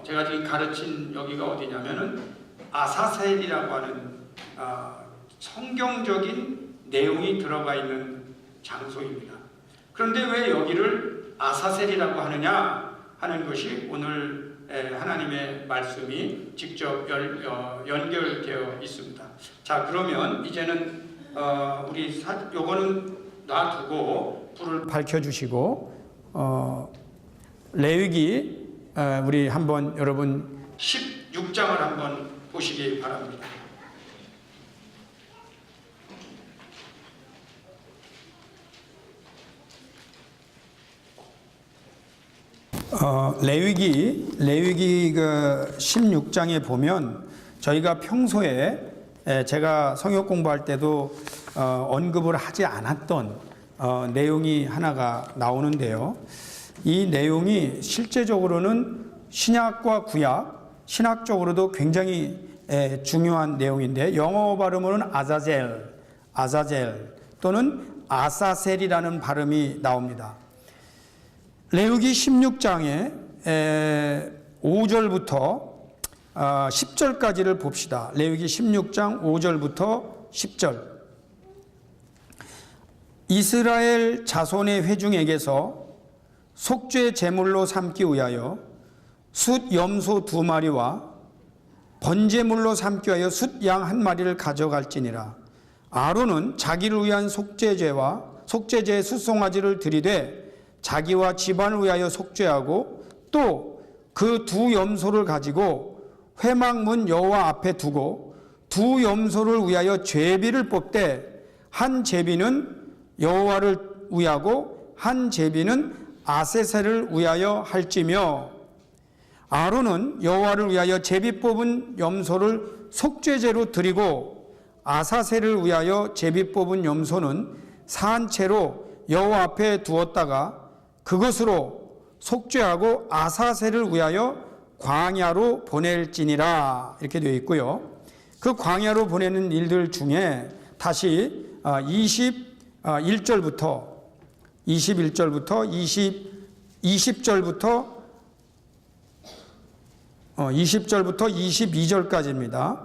제가 지금 가르친 여기가 어디냐면은 아사셀이라고 하는 성경적인 내용이 들어가 있는 장소입니다. 그런데 왜 여기를 아사셀이라고 하느냐 하는 것이 오늘 하나님의 말씀이 직접 연결되어 있습니다. 자, 그러면 이제는 우리 요거는 놔두고 불을 밝혀주시고 레위기 우리 한번 여러분 16장을 한번 보시기 바랍니다. 레위기 그 16장에 보면 저희가 평소에 제가 성역 공부할 때도 언급을 하지 않았던 내용이 하나가 나오는데요. 이 내용이 실제적으로는 신약과 구약, 신학적으로도 굉장히 중요한 내용인데 영어 발음으로는 아자젤 또는 아사셀이라는 발음이 나옵니다. 레위기 16장에 5절부터 10절까지를 봅시다. 레위기 16장 5절부터 10절. 이스라엘 자손의 회중에게서 속죄 제물로 삼기 위하여 숫 염소 2마리와 번제물로 삼기 위하여 숫 양 1마리를 가져갈지니라. 아론은 자기를 위한 속죄제의 숫송아지를 드리되 자기와 집안을 위하여 속죄하고 또 그 2 염소를 가지고 회막문 여호와 앞에 두고 2 염소를 위하여 제비를 뽑되 한 제비는 여호와를 위하고 한 제비는 아사셀을 위하여 할지며 아론은 여호와를 위하여 제비 뽑은 염소를 속죄제로 드리고 아사셀을 위하여 제비 뽑은 염소는 산 채로 여호와 앞에 두었다가 그것으로 속죄하고 아사셀을 위하여 광야로 보낼지니라 이렇게 되어 있고요. 그 광야로 보내는 일들 중에 다시 21절부터 20절부터 22절까지입니다.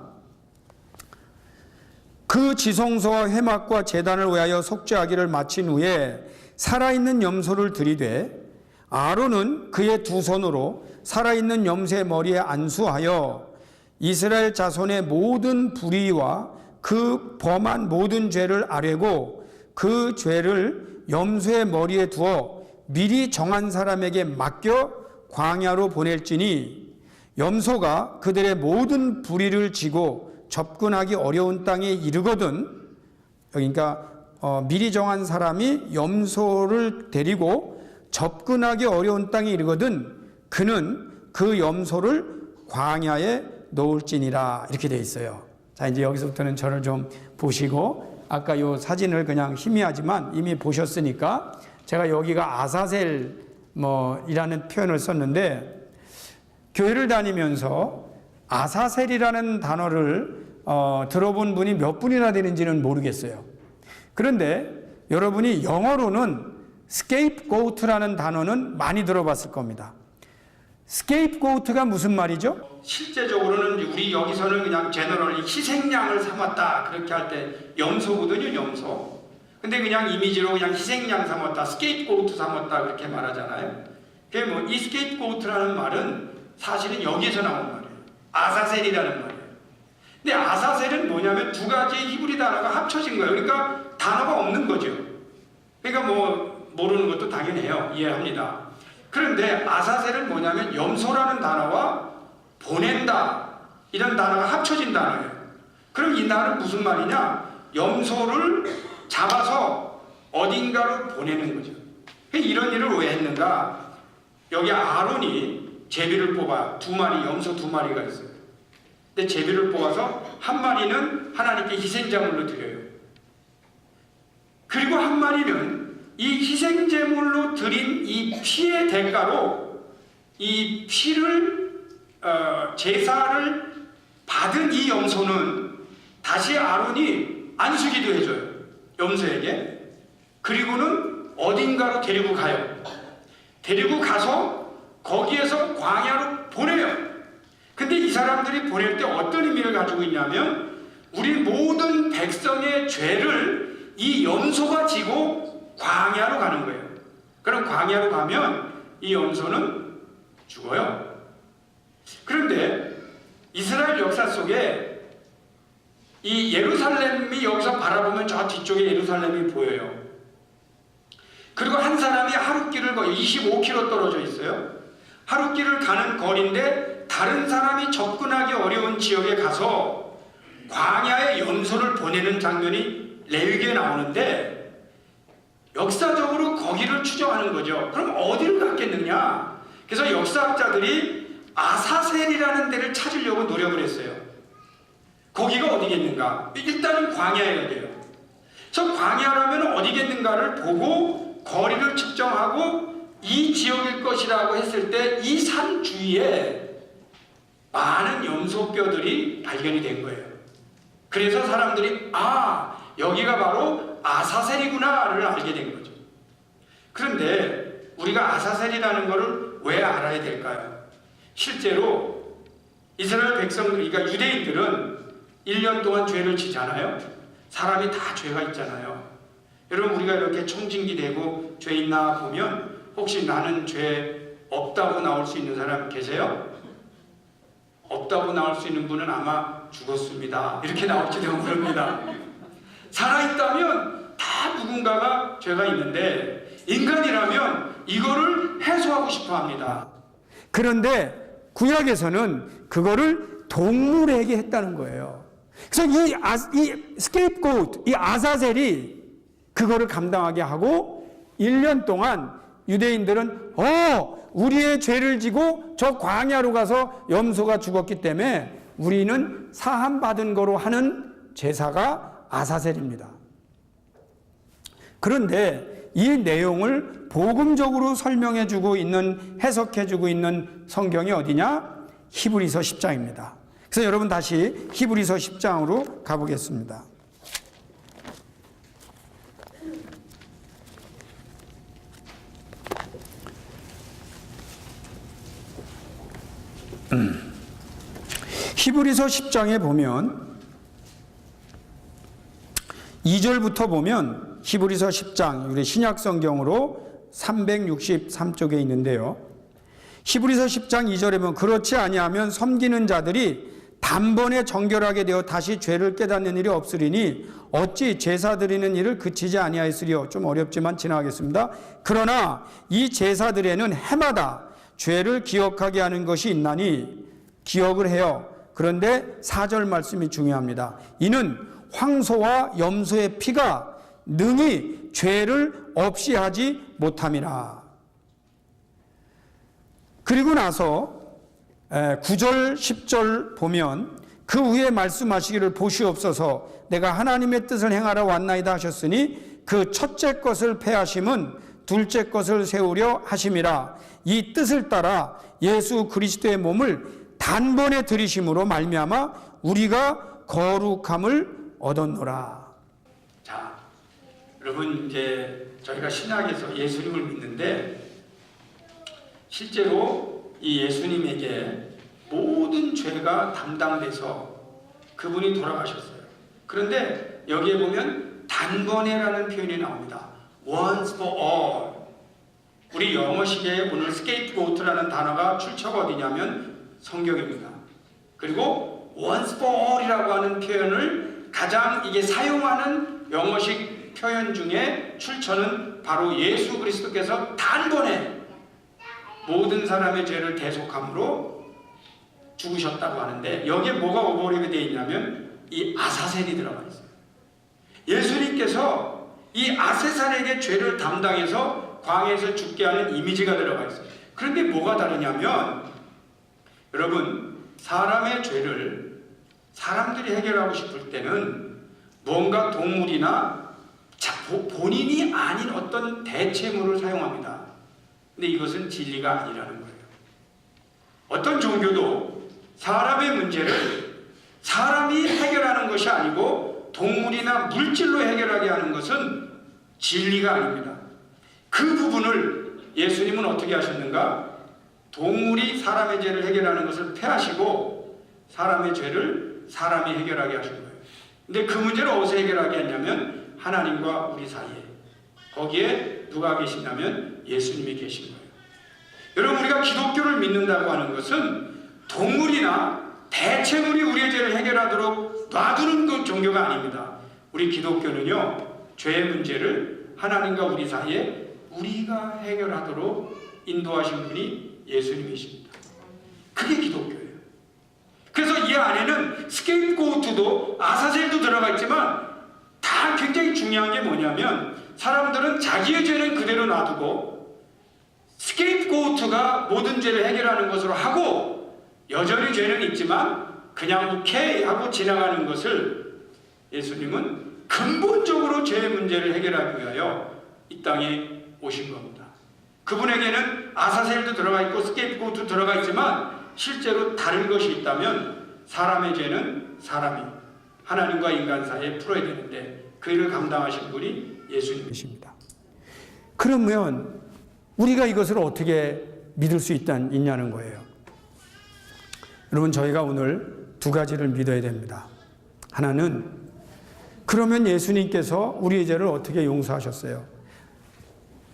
그 지성소와 회막과 제단을 위하여 속죄하기를 마친 후에 살아있는 염소를 들이되 아론은 그의 2 손으로 살아있는 염소의 머리에 안수하여 이스라엘 자손의 모든 불의와 그 범한 모든 죄를 아뢰고 그 죄를 염소의 머리에 두어 미리 정한 사람에게 맡겨 광야로 보낼지니 염소가 그들의 모든 불의를 지고 접근하기 어려운 땅에 이르거든. 그러니까 미리 정한 사람이 염소를 데리고 접근하기 어려운 땅에 이르거든 그는 그 염소를 광야에 놓을지니라 이렇게 되어 있어요. 자, 이제 여기서부터는 저를 좀 보시고 아까 요 사진을 그냥 희미하지만 이미 보셨으니까 제가 여기가 아사셀 이라는 표현을 썼는데 교회를 다니면서 아사셀이라는 단어를 들어본 분이 몇 분이나 되는지는 모르겠어요. 그런데 여러분이 영어로는 scapegoat라는 단어는 많이 들어봤을 겁니다. scapegoat가 무슨 말이죠? 실제적으로는 우리 여기서는 그냥 제너럴 희생양을 삼았다 그렇게 할 때 염소거든요, 염소. 근데 그냥 이미지로 그냥 희생양 삼았다, scapegoat 삼았다 그렇게 말하잖아요. 그게 이 scapegoat라는 말은 사실은 여기에서 나온 말이에요. 아사셀이라는 말이에요. 근데 아사셀은 뭐냐면 2가지의 히브리 단어가 합쳐진 거예요. 그러니까 단어가 없는 거죠. 그러니까 모르는 것도 당연해요. 이해합니다. 그런데 아사셀은 뭐냐면 염소라는 단어와 보낸다 이런 단어가 합쳐진 단어예요. 그럼 이 단어는 무슨 말이냐? 염소를 잡아서 어딘가로 보내는 거죠. 이런 일을 왜 했는가? 여기 아론이 제비를 뽑아 2마리, 염소 2마리가 있어요. 근데 제비를 뽑아서 한 마리는 하나님께 희생제물로 드려요. 그리고 한 마리는 이 희생제물로 드린 이 피의 대가로 이 피를 제사를 받은 이 염소는 다시 아론이 안수기도 해줘요. 염소에게. 그리고는 어딘가로 데리고 가요. 데리고 가서 거기에서 광야로 보내요. 근데 이 사람들이 보낼 때 어떤 의미를 가지고 있냐면 우리 모든 백성의 죄를 이 염소가 지고 광야로 가는 거예요. 그럼 광야로 가면 이 염소는 죽어요. 그런데 이스라엘 역사 속에 이 예루살렘이 여기서 바라보면 저 뒤쪽에 예루살렘이 보여요. 그리고 한 사람이 하룻길을 거의 25km 떨어져 있어요. 하룻길을 가는 거리인데 다른 사람이 접근하기 어려운 지역에 가서 광야에 염소를 보내는 장면이 레위기에 나오는데 역사적으로 거기를 추정하는 거죠. 그럼 어디를 갔겠느냐? 그래서 역사학자들이 아사셀이라는 데를 찾으려고 노력을 했어요. 거기가 어디겠는가? 일단은 광야여야 돼요. 저 광야라면 어디겠는가를 보고 거리를 측정하고 이 지역일 것이라고 했을 때 이 산 주위에 많은 염소뼈들이 발견이 된 거예요. 그래서 사람들이 여기가 바로 아사셀이구나를 알게 된 거죠. 그런데 우리가 아사셀이라는 것을 왜 알아야 될까요? 실제로 이스라엘 백성들, 그러니까 유대인들은 1년 동안 죄를 지잖아요. 사람이 다 죄가 있잖아요. 여러분 우리가 이렇게 청진기되고 죄 있나 보면 혹시 나는 죄 없다고 나올 수 있는 사람 계세요? 없다고 나올 수 있는 분은 아마 죽었습니다. 이렇게 나올지도 모릅니다. 살아있다면 다 누군가가 죄가 있는데 인간이라면 이거를 해소하고 싶어 합니다. 그런데 구약에서는 그거를 동물에게 했다는 거예요. 그래서 이 스케이프고트, 이 아사셀이 그거를 감당하게 하고 1년 동안 유대인들은 우리의 죄를 지고 저 광야로 가서 염소가 죽었기 때문에 우리는 사함받은 거로 하는 제사가 아사셀입니다. 그런데 이 내용을 복음적으로 설명해주고 있는, 해석해주고 있는 성경이 어디냐? 히브리서 10장입니다. 그래서 여러분 다시 히브리서 10장으로 가보겠습니다. 히브리서 10장에 보면 2절부터 보면 히브리서 10장, 우리 신약 성경으로 363쪽에 있는데요. 히브리서 10장 2절에 보면 그렇지 아니하면 섬기는 자들이 단번에 정결하게 되어 다시 죄를 깨닫는 일이 없으리니 어찌 제사 드리는 일을 그치지 아니하였으리요. 좀 어렵지만 지나가겠습니다. 그러나 이 제사들에는 해마다 죄를 기억하게 하는 것이 있나니 기억을 해요. 그런데 4절 말씀이 중요합니다. 이는 황소와 염소의 피가 능히 죄를 없이 하지 못함이라. 그리고 나서 9절 10절 보면 그 후에 말씀하시기를 보시옵소서 내가 하나님의 뜻을 행하러 왔나이다 하셨으니 그 첫째 것을 패하심은 둘째 것을 세우려 하심이라. 이 뜻을 따라 예수 그리스도의 몸을 단번에 들이심으로 말미암아 우리가 거룩함을 얻었노라. 자, 여러분 이제 저희가 신약에서 예수님을 믿는데 실제로 이 예수님에게 모든 죄가 담당돼서 그분이 돌아가셨어요. 그런데 여기에 보면 단번에라는 표현이 나옵니다. Once for all. 우리 영어식에 오늘 scapegoat라는 단어가 출처가 어디냐면 성경입니다. 그리고 once for all이라고 하는 표현을 가장 이게 사용하는 영어식 표현 중에 출처는 바로 예수 그리스도께서 단번에 모든 사람의 죄를 대속함으로 죽으셨다고 하는데 여기에 뭐가 오버랩이 되어 있냐면 이 아사셀이 들어가 있어요. 예수님께서 이 아사셀에게 죄를 담당해서 광야에서 죽게 하는 이미지가 들어가 있어요. 그런데 뭐가 다르냐면 여러분 사람의 죄를 사람들이 해결하고 싶을 때는 뭔가 동물이나 본인이 아닌 어떤 대체물을 사용합니다. 근데 이것은 진리가 아니라는 거예요. 어떤 종교도 사람의 문제를 사람이 해결하는 것이 아니고 동물이나 물질로 해결하게 하는 것은 진리가 아닙니다. 그 부분을 예수님은 어떻게 하셨는가? 동물이 사람의 죄를 해결하는 것을 폐하시고 사람의 죄를 사람이 해결하게 하신 거예요. 근데 그 문제를 어디서 해결하게 했냐면 하나님과 우리 사이에. 거기에 누가 계시냐면 예수님이 계신 거예요. 여러분, 우리가 기독교를 믿는다고 하는 것은 동물이나 대체물이 우리의 죄를 해결하도록 놔두는 그 종교가 아닙니다. 우리 기독교는요, 죄의 문제를 하나님과 우리 사이에 우리가 해결하도록 인도하신 분이 예수님이십니다. 그게 기독교예요. 그래서 이 안에는 스케이프고우트도 아사셀도 들어가 있지만 다 굉장히 중요한 게 뭐냐면 사람들은 자기의 죄는 그대로 놔두고 스케이프고우트가 모든 죄를 해결하는 것으로 하고 여전히 죄는 있지만 그냥 오케이 하고 지나가는 것을 예수님은 근본적으로 죄의 문제를 해결하기 위하여 이 땅에 오신 겁니다. 그분에게는 아사셀도 들어가 있고 스케이프고우트도 들어가 있지만 실제로 다른 것이 있다면 사람의 죄는 사람이 하나님과 인간 사이에 풀어야 되는데 그 일을 감당하신 분이 예수님이십니다. 그러면 우리가 이것을 어떻게 믿을 수 있냐는 거예요. 여러분, 저희가 오늘 두 가지를 믿어야 됩니다. 하나는 그러면 예수님께서 우리의 죄를 어떻게 용서하셨어요?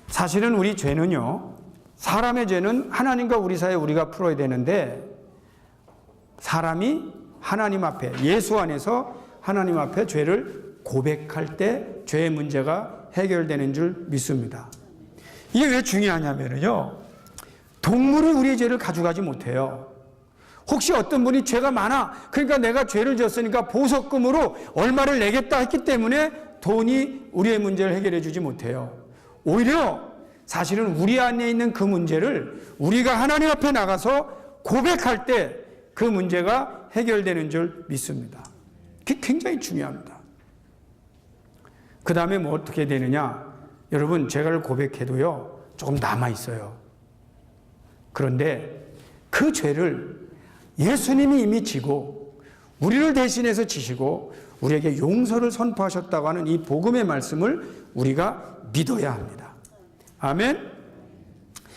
사실은 우리 죄는요, 사람의 죄는 하나님과 우리 사이에 우리가 풀어야 되는데 사람이 하나님 앞에, 예수 안에서 하나님 앞에 죄를 고백할 때 죄의 문제가 해결되는 줄 믿습니다. 이게 왜 중요하냐면요, 동물은 우리의 죄를 가져가지 못해요. 혹시 어떤 분이 죄가 많아, 그러니까 내가 죄를 졌으니까 보석금으로 얼마를 내겠다 했기 때문에 돈이 우리의 문제를 해결해 주지 못해요. 오히려 사실은 우리 안에 있는 그 문제를 우리가 하나님 앞에 나가서 고백할 때 그 문제가 해결되는 줄 믿습니다. 그게 굉장히 중요합니다. 그 다음에 뭐 어떻게 되느냐? 여러분, 죄를 고백해도요, 조금 남아있어요. 그런데 그 죄를 예수님이 이미 지고 우리를 대신해서 지시고 우리에게 용서를 선포하셨다고 하는 이 복음의 말씀을 우리가 믿어야 합니다. 아멘?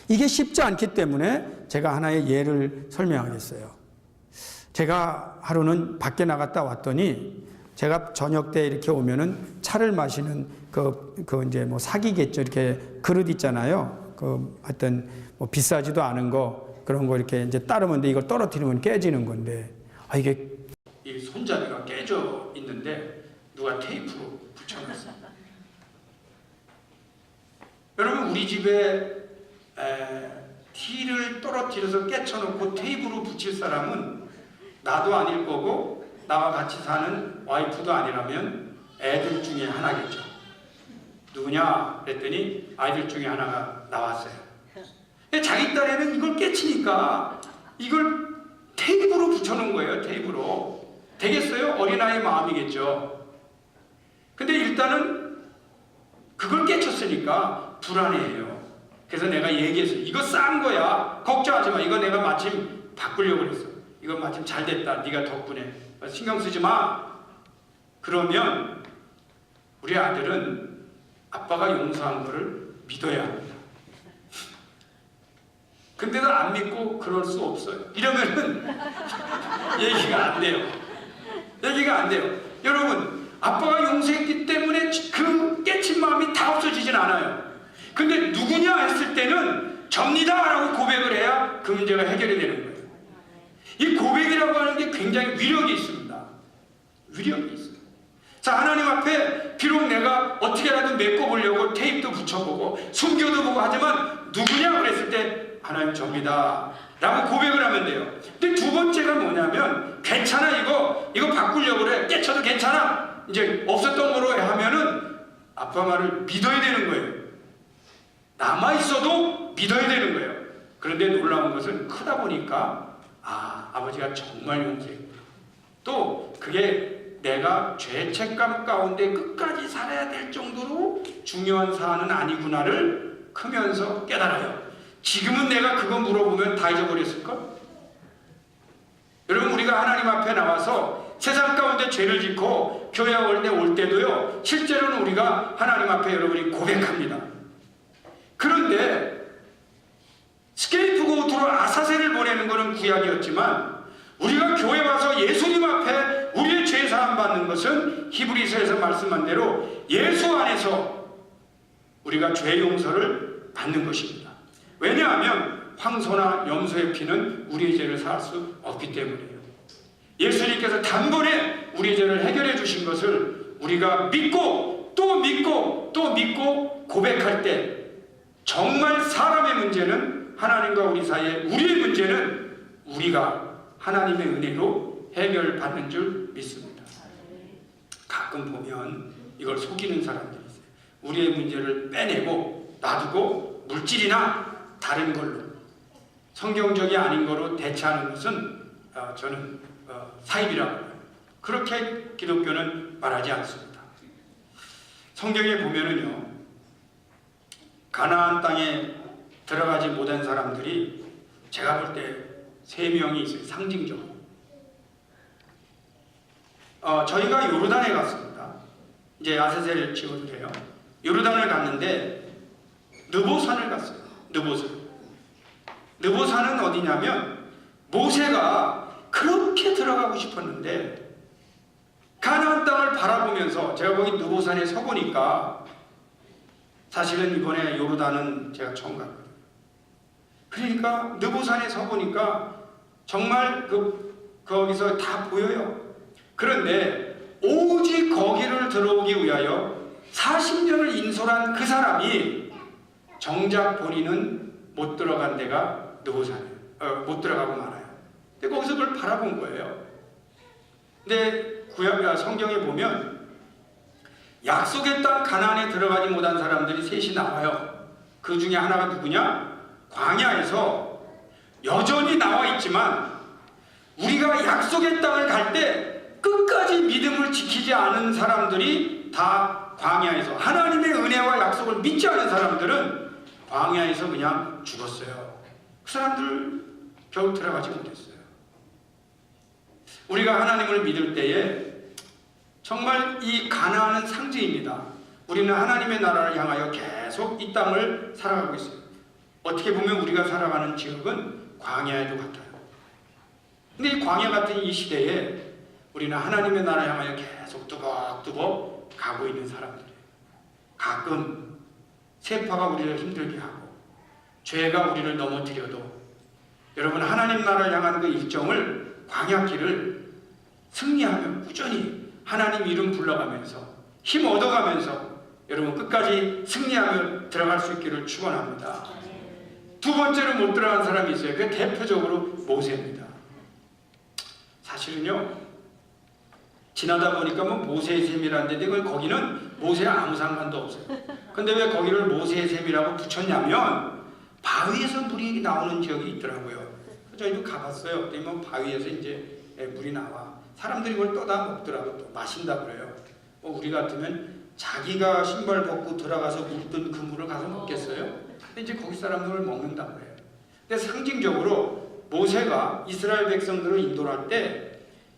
이게 쉽지 않기 때문에 제가 하나의 예를 설명하겠어요. 제가 하루는 밖에 나갔다 왔더니 제가 저녁 때 이렇게 오면은 차를 마시는 이제 뭐 사기겠죠. 이렇게 그릇 있잖아요. 하여튼 뭐 비싸지도 않은 거 그런 거 이렇게 이제 따르면 돼. 이걸 떨어뜨리면 깨지는 건데, 이게 이 손잡이가 깨져 있는데 누가 테이프로 붙여놨어. 여러분, 우리 집에 티를 떨어뜨려서 깨쳐놓고 테이프로 붙일 사람은 나도 아닐 거고 나와 같이 사는 와이프도 아니라면 애들 중에 하나겠죠. 누구냐 그랬더니 아이들 중에 하나가 나왔어요. 자기 딸애는 이걸 깨치니까 이걸 테이프로 붙여놓은 거예요. 테이프로. 되겠어요? 어린아이의 마음이겠죠. 근데 일단은 그걸 깨쳤으니까 불안해해요. 그래서 내가 얘기했어요. 이거 싼 거야. 걱정하지 마. 이거 내가 마침 바꾸려고 그랬어. 이거 마침 잘 됐다. 네가 덕분에. 신경 쓰지 마. 그러면 우리 아들은 아빠가 용서한 거를 믿어야 합니다. 근데도 안 믿고 그럴 수 없어요. 이러면은 얘기가 안 돼요. 얘기가 안 돼요. 여러분, 아빠가 용서했기 때문에 그 깨친 마음이 다 없어지진 않아요. 근데 누구냐 했을 때는 접니다 라고 고백을 해야 그 문제가 해결이 되는 거예요. 이 고백이라고 하는 게 굉장히 위력이 있습니다. 위력이 있어요. 자, 하나님 앞에 비록 내가 어떻게라도 메꿔보려고 테이프도 붙여보고 숨겨도 보고 하지만 누구냐 그랬을 때 하나님 접니다 라고 고백을 하면 돼요. 근데 두 번째가 뭐냐면 괜찮아, 이거 바꾸려고 그래. 깨쳐도 괜찮아. 이제 없었던 거로 하면은 아빠 말을 믿어야 되는 거예요. 남아있어도 믿어야 되는 거예요. 그런데 놀라운 것은 크다 보니까 아버지가 정말 용서했구나. 또 그게 내가 죄책감 가운데 끝까지 살아야 될 정도로 중요한 사안은 아니구나를 크면서 깨달아요. 지금은 내가 그거 물어보면 다 잊어버렸을걸? 여러분, 우리가 하나님 앞에 나와서 세상 가운데 죄를 짓고 교회 올 때도요, 실제로는 우리가 하나님 앞에 여러분이 고백합니다. 그런데 스케이프고우트로 것은 구약이었지만 우리가 교회 와서 예수님 앞에 우리의 죄 사함 받는 것은 히브리서에서 말씀한 대로 예수 안에서 우리가 죄 용서를 받는 것입니다. 왜냐하면 황소나 염소의 피는 우리의 죄를 사할 수 없기 때문이에요. 예수님께서 단번에 우리의 죄를 해결해 주신 것을 우리가 믿고 또 믿고 또 믿고 고백할 때 정말 사람의 문제는 하나님과 우리 사이에, 우리의 문제는 우리가 하나님의 은혜로 해결받는 줄 믿습니다. 가끔 보면 이걸 속이는 사람들이 있어요. 우리의 문제를 빼내고 놔두고 물질이나 다른 걸로, 성경적이 아닌 거로 대체하는 것은 저는 사입이라고 해요. 그렇게 기독교는 말하지 않습니다. 성경에 보면은요, 가나안 땅에 들어가지 못한 사람들이 제가 볼 때 3명이 있어요. 상징적으로. 저희가 요르단에 갔습니다. 이제 아세셀 지어도 돼요. 요르단을 갔는데 느보산을 갔어요. 느보산은 어디냐면 모세가 그렇게 들어가고 싶었는데 가나안 땅을 바라보면서, 제가 거기 느보산에 서보니까, 사실은 이번에 요르단은 제가 처음 갔거든요. 그러니까 느보산에 서보니까 정말 거기서 다 보여요. 그런데 오직 거기를 들어오기 위하여 40년을 인솔한 그 사람이 정작 본인은 못 들어간 데가 느보산이에요. 못 들어가고 말아요. 근데 거기서 그걸 바라본 거예요. 근데 성경에 보면 약속의 땅 가나안에 들어가지 못한 사람들이 셋이 나와요. 그 중에 하나가 누구냐? 광야에서 여전히 나와 있지만 우리가 약속의 땅을 갈 때 끝까지 믿음을 지키지 않은 사람들이 다 광야에서, 하나님의 은혜와 약속을 믿지 않은 사람들은 광야에서 그냥 죽었어요. 그 사람들 결국 들어가지 못했어요. 우리가 하나님을 믿을 때에 정말 이 가나안은 상징입니다. 우리는 하나님의 나라를 향하여 계속 이 땅을 살아가고 있어요. 어떻게 보면 우리가 살아가는 지역은 광야에도 같아요. 근데 이 광야 같은 이 시대에 우리는 하나님의 나라를 향하여 계속 뚜벅뚜벅 가고 있는 사람들이에요. 가끔 세파가 우리를 힘들게 하고 죄가 우리를 넘어뜨려도 여러분, 하나님 나라를 향하는 그 일정을, 광야길을 승리하며 꾸준히 하나님 이름 불러가면서 힘 얻어가면서 여러분 끝까지 승리하며 들어갈 수 있기를 축원합니다. 두 번째로 못 들어간 사람이 있어요. 그게 대표적으로 모세입니다. 사실은요, 지나다 보니까 뭐 모세의 셈이라는데 거기는 모세랑 아무 상관도 없어요. 근데 왜 거기를 모세의 셈이라고 붙였냐면 바위에서 물이 나오는 지역이 있더라고요. 저희도 가봤어요. 그때 뭐 바위에서 이제 물이 나와. 사람들이 그걸 떠다 먹더라고. 또 마신다 그래요. 뭐 우리 같으면 자기가 신발 벗고 들어가서 물 뜬 그 물을 가서 먹겠어요? 근데 이제 거기 사람들을 먹는다 그래요. 근데 상징적으로 모세가 이스라엘 백성들을 인도할 때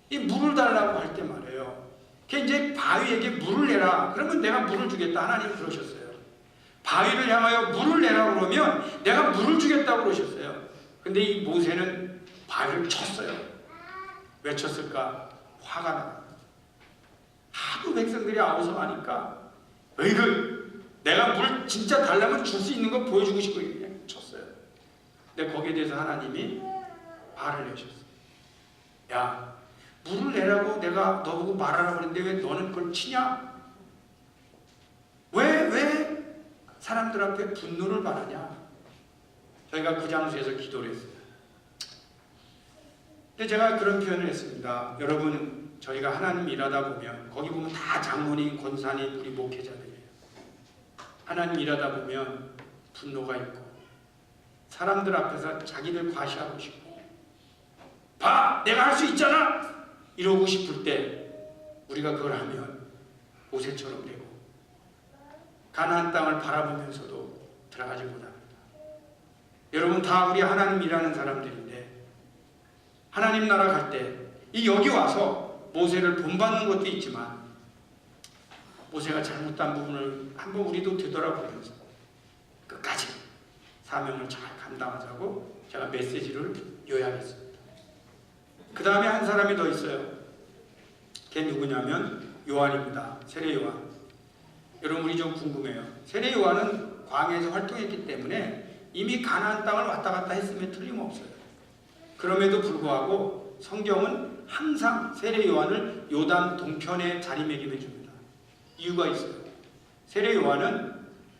이 물을 달라고 할 때 말이에요. 그 이제 바위에게 물을 내라. 그러면 내가 물을 주겠다. 하나님 그러셨어요. 바위를 향하여 물을 내라 그러면 내가 물을 주겠다고 그러셨어요. 근데 이 모세는 바위를 쳤어요. 왜 쳤을까? 화가 나. 하도 백성들이 아우성하니까 내가 물 진짜 달라면 줄 수 있는 거 보여주고 싶고 그냥 쳤어요. 근데 거기에 대해서 하나님이 화를 내셨어요. 야, 물을 내라고 내가 너보고 말하라고 그랬는데 왜 너는 그걸 치냐? 왜 사람들 앞에 분노를 말하냐? 저희가 그 장소에서 기도를 했어요. 근데 제가 그런 표현을 했습니다. 여러분, 저희가 하나님 일하다 보면 거기 보면 다 장로님, 권사님, 우리 목회자들이에요. 하나님 일하다 보면 분노가 있고 사람들 앞에서 자기들 과시하고 싶고 봐! 내가 할 수 있잖아! 이러고 싶을 때 우리가 그걸 하면 모세처럼 되고 가나안 땅을 바라보면서도 들어가지 못합니다. 여러분, 다 우리 하나님 일하는 사람들인데 하나님 나라 갈 때 이 여기 와서 모세를 본받는 것도 있지만 모세가 잘못한 부분을 한번 우리도 되돌아보면서 끝까지 사명을 잘 감당하자고 제가 메시지를 요약했습니다. 그 다음에 한 사람이 더 있어요. 걔 누구냐면 요한입니다. 세례 요한. 여러분 우리 좀 궁금해요. 세례 요한은 광야에서 활동했기 때문에 이미 가나안 땅을 왔다 갔다 했으면 틀림없어요. 그럼에도 불구하고 성경은 항상 세례 요한을 요단 동편에 자리매김해 줍니다. 이유가 있어요. 세례 요한은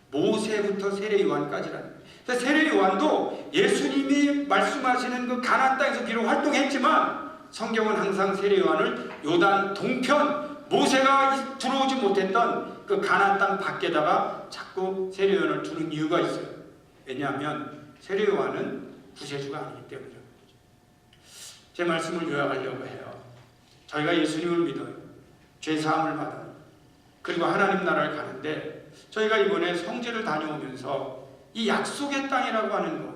모세부터 세례 요한까지라는 거예요. 세례 요한도 예수님이 말씀하시는 그 가나안 땅에서 비록 활동했지만 성경은 항상 세례 요한을 요단 동편, 모세가 들어오지 못했던 그 가나안 땅 밖에다가 자꾸 세례 요한을 두는 이유가 있어요. 왜냐하면 세례 요한은 구세주가 아니기 때문이죠. 제 말씀을 요약하려고 해요. 저희가 예수님을 믿어요. 죄사함을 받아요. 그리고 하나님 나라를 가는데 저희가 이번에 성지를 다녀오면서 이 약속의 땅이라고 하는 것,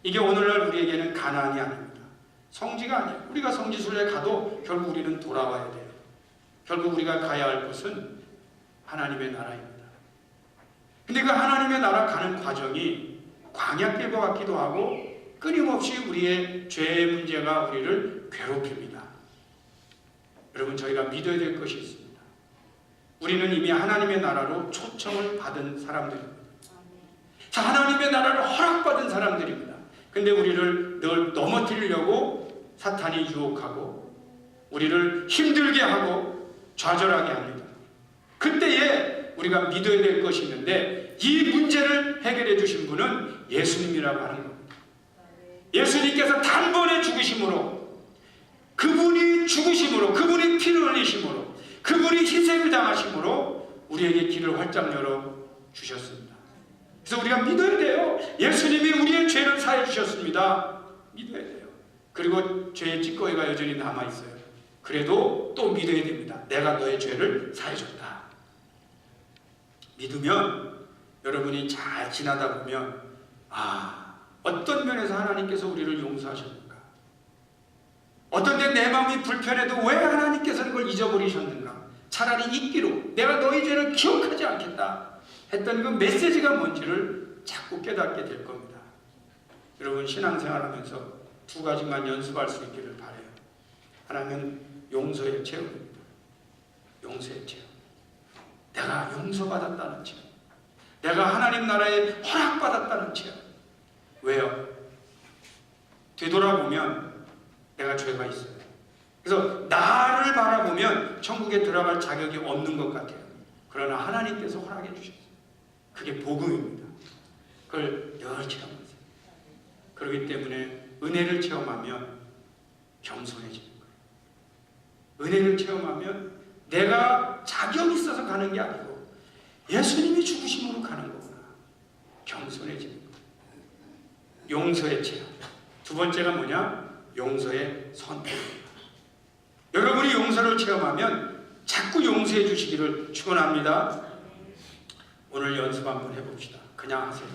이게 오늘날 우리에게는 가나안이 아닙니다. 성지가 아니에요. 우리가 성지순례 가도 결국 우리는 돌아와야 돼요. 결국 우리가 가야 할 곳은 하나님의 나라입니다. 근데 그 하나님의 나라 가는 과정이 광야길과 같기도 하고 끊임없이 우리의 죄의 문제가 우리를 괴롭힙니다. 여러분 저희가 믿어야 될 것이 있습니다. 우리는 이미 하나님의 나라로 초청을 받은 사람들입니다. 자, 하나님의 나라를 허락받은 사람들입니다. 근데 우리를 늘 넘어뜨리려고 사탄이 유혹하고 우리를 힘들게 하고 좌절하게 합니다. 그때에 우리가 믿어야 될 것이 있는데 이 문제를 해결해 주신 분은 예수님이라고 하는 겁니다. 예수님께서 단번에 죽으심으로, 그분이 죽으심으로, 그분이 피를 흘리심으로, 그분이 희생을 당하심으로 우리에게 길을 활짝 열어 주셨습니다. 그래서 우리가 믿어야 돼요. 예수님이 우리의 죄를 사해 주셨습니다. 믿어야 돼요. 그리고 죄의 찌꺼기가 여전히 남아있어요. 그래도 또 믿어야 됩니다. 내가 너의 죄를 사해 줬다. 믿으면 여러분이 잘 지나다 보면 어떤 면에서 하나님께서 우리를 용서하셨는가? 어떤 데 내 마음이 불편해도 왜 하나님께서는 그걸 잊어버리셨는가? 차라리 잊기로 내가 너희 죄를 기억하지 않겠다 했던 그 메시지가 뭔지를 자꾸 깨닫게 될 겁니다. 여러분 신앙생활하면서 두 가지만 연습할 수 있기를 바라요. 하나는 용서의 체험입니다. 용서의 체험. 내가 용서받았다는 체험. 내가 하나님 나라에 허락받았다는 체험. 왜요? 되돌아보면 내가 죄가 있어요. 그래서 나를 바라보면 천국에 들어갈 자격이 없는 것 같아요. 그러나 하나님께서 허락해 주셨어요. 그게 복음입니다. 그걸 늘 체험하세요. 그렇기 때문에 은혜를 체험하면 겸손해지는 거예요. 은혜를 체험하면 내가 자격이 있어서 가는 게 아니고 예수님이 죽으심으로 가는 거구나. 겸손해지는 거예요. 용서의 체험. 두 번째가 뭐냐? 용서의 선택입니다. 여러분이 용서를 체험하면 자꾸 용서해 주시기를 축원합니다. 오늘 연습 한번 해봅시다. 그냥 하세요.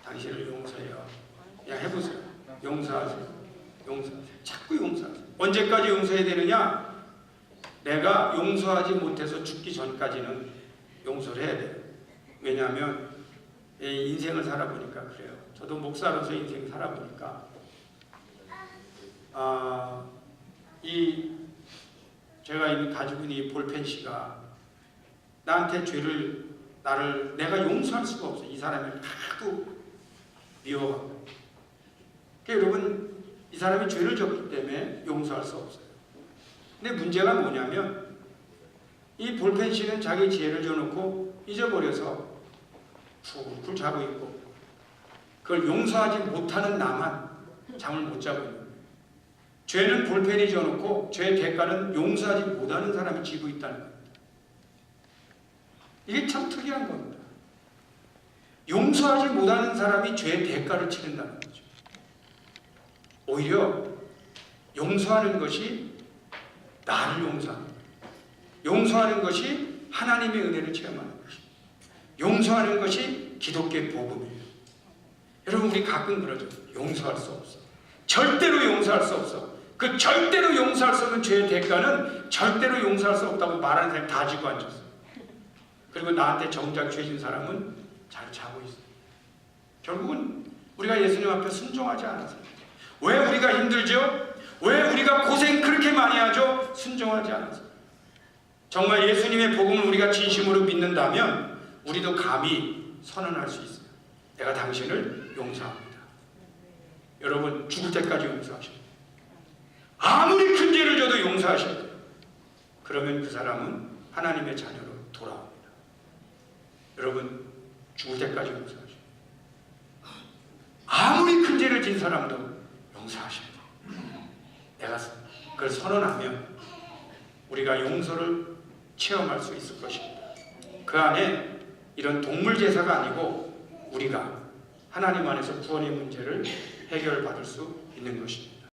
당신을 용서해요. 그냥 해보세요. 용서하세요. 용서하세요. 자꾸 용서하세요. 언제까지 용서해야 되느냐? 내가 용서하지 못해서 죽기 전까지는 용서를 해야 돼요. 왜냐하면 인생을 살아보니까 그래요. 저도 목사로서 인생 살아보니까 제가 이미 가지고 있는 이 볼펜씨가 나한테 내가 용서할 수가 없어요. 이 사람을 하도 미워하고. 그러니까 여러분 이 사람이 죄를 졌기 때문에 용서할 수 없어요. 근데 문제가 뭐냐면 이 볼펜씨는 자기 죄를 져놓고 잊어버려서 푹 자고 있고 그걸 용서하지 못하는 나만 잠을 못 자고 있는 거예요. 죄는 볼펜이 져놓고 죄의 대가는 용서하지 못하는 사람이 지고 있다는 겁니다. 이게 참 특이한 겁니다. 용서하지 못하는 사람이 죄의 대가를 치른다는 거죠. 오히려 용서하는 것이 나를 용서하는 거예요. 용서하는 것이 하나님의 은혜를 체험하는 것입니다. 용서하는 것이 기독교의 복음이에요. 여러분 우리 가끔 그러죠. 용서할 수 없어. 절대로 용서할 수 없어. 그 절대로 용서할 수 없는 죄의 대가는 절대로 용서할 수 없다고 말하는 사람이 다 지고 앉았어요. 그리고 나한테 정작 죄진 사람은 잘 자고 있어요. 결국은 우리가 예수님 앞에 순종하지 않아서. 왜 우리가 힘들죠? 왜 우리가 고생 그렇게 많이 하죠? 순종하지 않아서. 정말 예수님의 복음을 우리가 진심으로 믿는다면 우리도 감히 선언할 수 있어요. 내가 당신을 용서합니다. 여러분, 죽을 때까지 용서하십니다. 아무리 큰 죄를 져도 용서하십니다. 그러면 그 사람은 하나님의 자녀로 돌아옵니다. 여러분, 죽을 때까지 용서하십니다. 아무리 큰 죄를 진 사람도 용서하십니다. 내가 그걸 선언하면 우리가 용서를 체험할 수 있을 것입니다. 그 안에 이런 동물 제사가 아니고 우리가 하나님 안에서 구원의 문제를 해결받을 수 있는 것입니다.